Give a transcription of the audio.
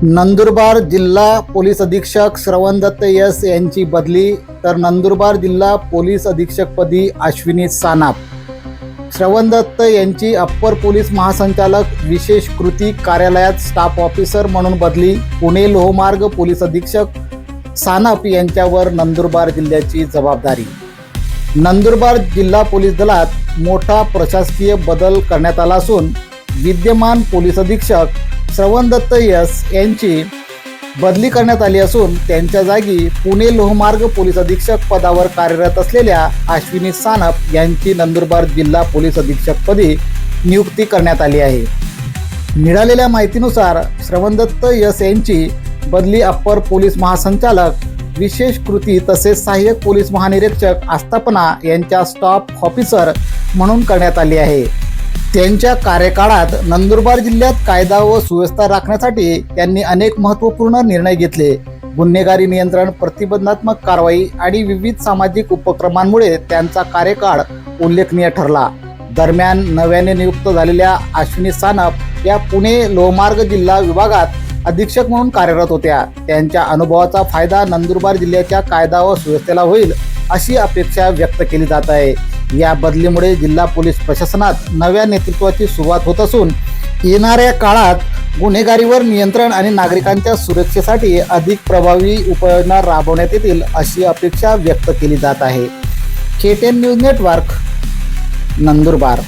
नंदुरबार जिल्हा पोलीस अधीक्षक श्रवण दत्त यस यांची बदली, तर नंदुरबार जिल्हा पोलीस अधीक्षकपदी अश्विनी सानाप. श्रवण दत्त यांची अप्पर पोलीस महासंचालक विशेष कृती कार्यालयात स्टाफ ऑफिसर म्हणून बदली. पुणे लोहमार्ग पोलीस अधीक्षक सानाप यांच्यावर नंदुरबार जिल्ह्याची जबाबदारी. नंदुरबार जिल्हा पोलीस दलात मोठा प्रशासकीय बदल करण्यात आला असून विद्यमान पोलीस अधीक्षक श्रवण दत्त यस यांची बदली करण्यात आली असून त्यांच्या जागी पुणे लोहमार्ग पोलीस अधीक्षक पदावर कार्यरत असलेल्या अश्विनी सानप यांची नंदुरबार जिल्हा पोलीस अधीक्षकपदी नियुक्ती करण्यात आली आहे. मिळालेल्या माहितीनुसार श्रवण दत्त यस यांची बदली अप्पर पोलीस महासंचालक विशेष कृती तसेच सहाय्यक पोलीस महानिरीक्षक आस्थापना यांच्या स्टाफ ऑफिसर म्हणून करण्यात आली आहे. त्यांच्या कार्यकाळात नंदुरबार जिल्ह्यात कायदा व सुव्यवस्था राखण्यासाठी त्यांनी अनेक महत्त्वपूर्ण निर्णय घेतले. गुन्हेगारी नियंत्रण, प्रतिबंधात्मक कारवाई आणि विविध सामाजिक उपक्रमांमुळे त्यांचा कार्यकाळ उल्लेखनीय ठरला. दरम्यान नव्याने नियुक्त झालेल्या अश्विनी सानप या पुणे लोहमार्ग जिल्हा विभागात अधीक्षक म्हणून कार्यरत होत्या. त्यांच्या अनुभवाचा फायदा नंदुरबार जिल्ह्याच्या कायदा व सुव्यवस्थेला होईल अशी अपेक्षा व्यक्त केली जात आहे. या बदलीमुळे जिल्हा पोलीस प्रशासनात नव्या नेतृत्वाची सुरुवात होत असून येणाऱ्या काळात गुन्हेगारीवर नियंत्रण आणि नागरिकांच्या सुरक्षेसाठी अधिक प्रभावी उपाययोजना राबवण्यात येतील अशी अपेक्षा व्यक्त केली जात आहे. KTN news network, Nandurbar.